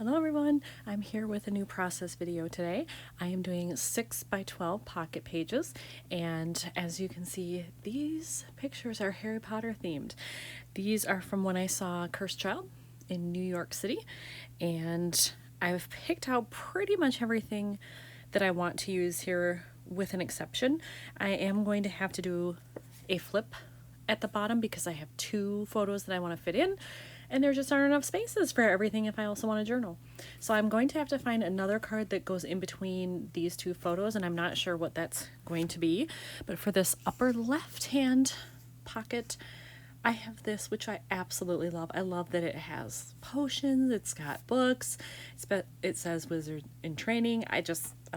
Hello everyone, I'm here with a new process video today. I am doing 6 by 12 pocket pages, and as you can see, these pictures are Harry Potter themed. These are from when I saw Cursed Child in New York City, and I've picked out pretty much everything that I want to use here with an exception. I am going to have to do a flip at the bottom because I have 2 photos that I want to fit in, and there just aren't enough spaces for everything if I also want to journal. So I'm going to have to find another card that goes in between these 2 photos, and I'm not sure what that's going to be. But for this upper left hand pocket, I have this, which I absolutely love. I love that it has potions, it's got books, it says Wizard in Training. I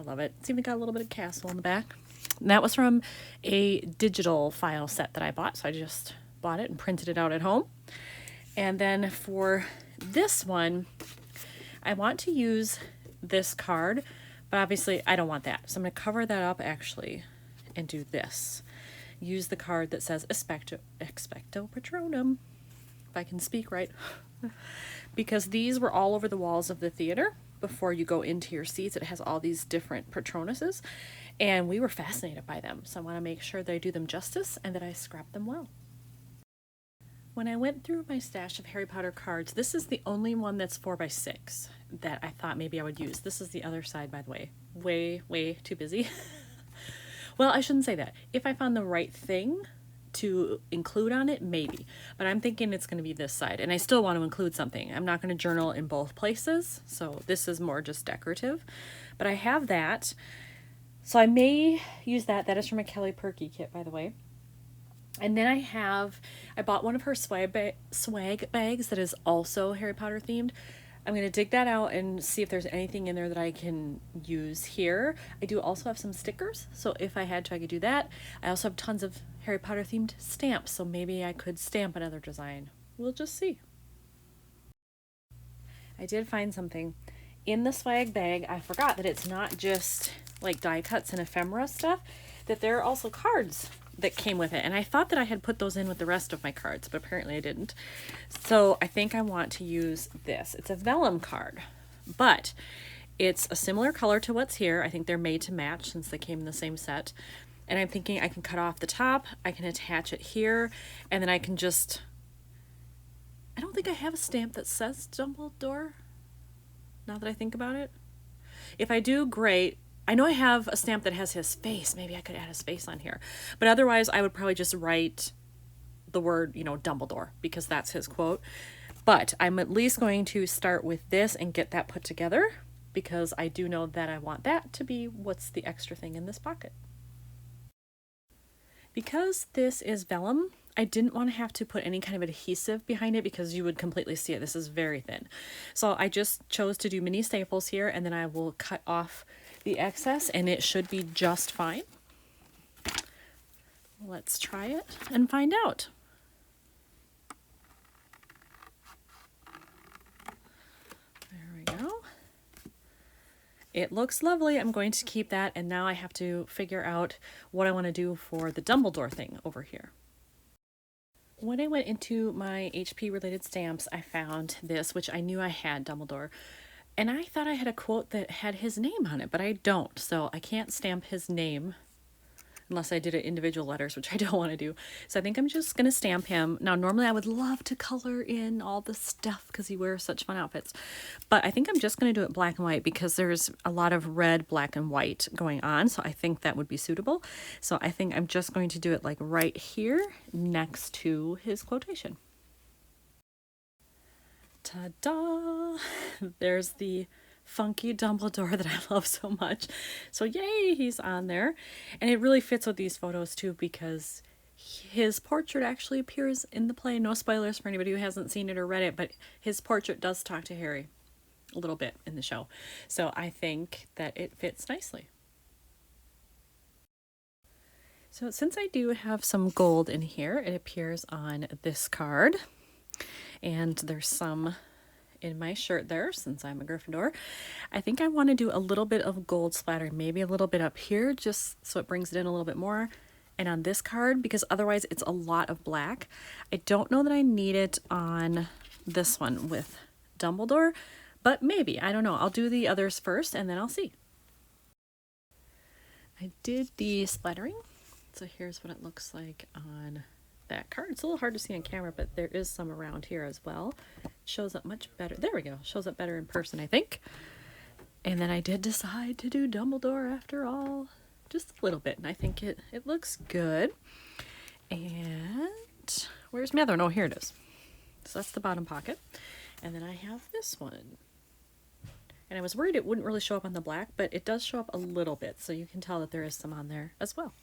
love it. It's even got a little bit of castle in the back. And that was from a digital file set that I bought, so I just bought it and printed it out at home. And then for this one, I want to use this card, but obviously I don't want that. So I'm going to cover that up actually and do this. Use the card that says Expecto Patronum, if I can speak right, because these were all over the walls of the theater before you go into your seats. It has all these different patronuses, and we were fascinated by them. So I want to make sure that I do them justice and that I scrap them well. When I went through my stash of Harry Potter cards, this is the only one that's 4 by 6 that I thought maybe I would use. This is the other side, by the way. Way too busy. Well, I shouldn't say that. If I found the right thing to include on it, maybe. But I'm thinking it's going to be this side, and I still want to include something. I'm not going to journal in both places, so this is more just decorative. But I have that, so I may use that. That is from a Kelly Perky kit, by the way. And then I bought one of her swag bags that is also Harry Potter themed. I'm going to dig that out and see if there's anything in there that I can use here. I do also have some stickers, so if I had to, I could do that. I also have tons of Harry Potter themed stamps, so maybe I could stamp another design. We'll just see. I did find something. In the swag bag, I forgot that it's not just like die cuts and ephemera stuff, that there are also cards that came with it, and I thought that I had put those in with the rest of my cards, but apparently I didn't. So I think I want to use this. It's a vellum card, but it's a similar color to what's here. I think they're made to match since they came in the same set, and I'm thinking I can cut off the top, I can attach it here, and then I can just, I don't think I have a stamp that says Dumbledore, now that I think about it. If I do, great. I know I have a stamp that has his face. Maybe I could add his face on here. But otherwise, I would probably just write the word, Dumbledore, because that's his quote. But I'm at least going to start with this and get that put together, because I do know that I want that to be what's the extra thing in this pocket. Because this is vellum, I didn't want to have to put any kind of adhesive behind it because you would completely see it. This is very thin. So I just chose to do mini staples here, and then I will cut off the excess, and it should be just fine. Let's try it and find out. There we go. It looks lovely. I'm going to keep that, and now I have to figure out what I want to do for the Dumbledore thing over here. When I went into my HP related stamps, I found this, which I knew I had Dumbledore. And I thought I had a quote that had his name on it, but I don't. So I can't stamp his name unless I did it individual letters, which I don't want to do. So I think I'm just going to stamp him. Now, normally I would love to color in all the stuff because he wears such fun outfits. But I think I'm just going to do it black and white because there's a lot of red, black, and white going on. So I think that would be suitable. So I think I'm just going to do it like right here next to his quotation. Ta-da! There's the funky Dumbledore that I love so much. So yay, he's on there. And it really fits with these photos too because his portrait actually appears in the play. No spoilers for anybody who hasn't seen it or read it, but his portrait does talk to Harry a little bit in the show. So I think that it fits nicely. So since I do have some gold in here, it appears on this card. And there's some in my shirt there since I'm a Gryffindor. I think I want to do a little bit of gold splatter, maybe a little bit up here just so it brings it in a little bit more. And on this card, because otherwise it's a lot of black. I don't know that I need it on this one with Dumbledore, but maybe, I don't know. I'll do the others first and then I'll see. I did the splattering, so here's what it looks like on that card. It's a little hard to see on camera, but there is some around here as well. It shows up much better. There we go. Shows up better in person, I think. And then I did decide to do Dumbledore after all, just a little bit, and I think it looks good. And where's my other one? Oh, here it is. So that's the bottom pocket. And then I have this one. And I was worried it wouldn't really show up on the black, but it does show up a little bit, so you can tell that there is some on there as well.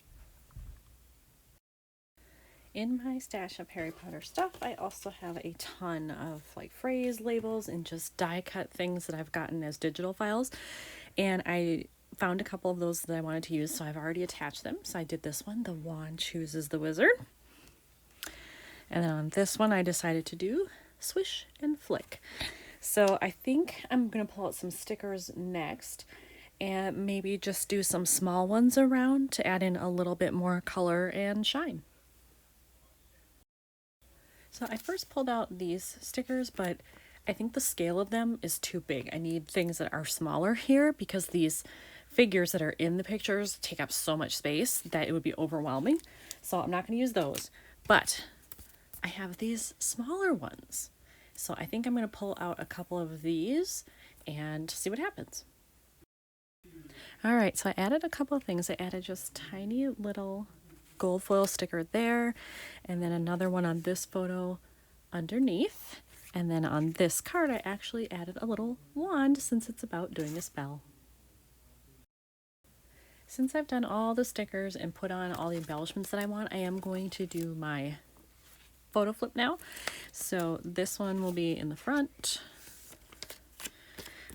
In my stash of Harry Potter stuff, I also have a ton of like phrase labels and just die cut things that I've gotten as digital files. And I found a couple of those that I wanted to use, so I've already attached them. So I did this one, the wand chooses the wizard. And then on this one, I decided to do swish and flick. So I think I'm going to pull out some stickers next and maybe just do some small ones around to add in a little bit more color and shine. So I first pulled out these stickers, but I think the scale of them is too big. I need things that are smaller here because these figures that are in the pictures take up so much space that it would be overwhelming. So I'm not going to use those, but I have these smaller ones. So I think I'm going to pull out a couple of these and see what happens. All right, so I added a couple of things. I added just tiny little gold foil sticker there, and then another one on this photo underneath. And then on this card, I actually added a little wand since it's about doing a spell. Since I've done all the stickers and put on all the embellishments that I want, I am going to do my photo flip now. So this one will be in the front.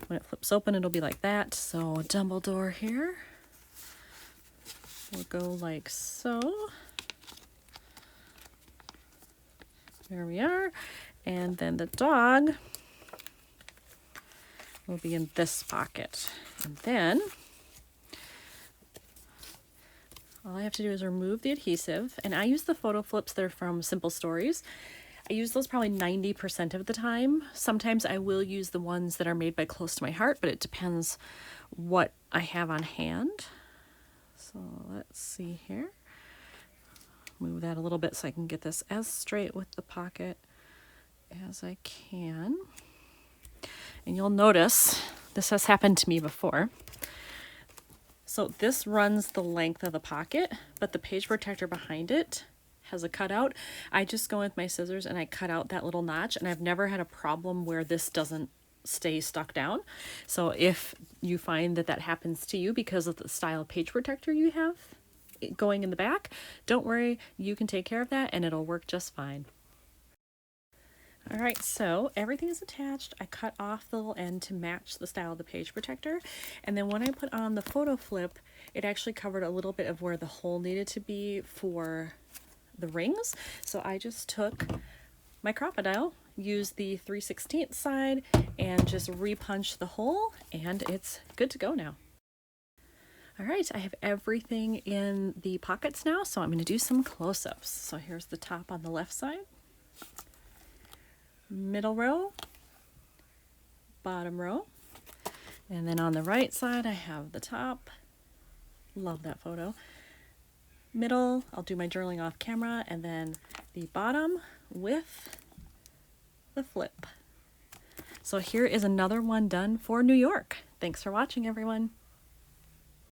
When it flips open, it'll be like that. So Dumbledore here will go like so. There we are. And then the dog will be in this pocket. And then all I have to do is remove the adhesive, and I use the photo flips that are from Simple Stories. I use those probably 90% of the time. Sometimes I will use the ones that are made by Close to My Heart, but it depends what I have on hand. So let's see here. Move that a little bit so I can get this as straight with the pocket as I can. And you'll notice this has happened to me before. So this runs the length of the pocket, but the page protector behind it has a cutout. I just go with my scissors and I cut out that little notch, and I've never had a problem where this doesn't stay stuck down. So if you find that that happens to you because of the style of page protector you have going in the back, don't worry, you can take care of that and it'll work just fine. All right, so everything is attached. I cut off the little end to match the style of the page protector. And then when I put on the photo flip, it actually covered a little bit of where the hole needed to be for the rings. So I just took my crocodile, used the 3/16 side, and just repunched the hole, and it's good to go now. All right, I have everything in the pockets now, so I'm going to do some close-ups. So here's the top on the left side. Middle row, bottom row, and then on the right side I have the top. Love that photo. Middle, I'll do my journaling off camera, and then the bottom with the flip. So here is another one done for New York. Thanks for watching, everyone.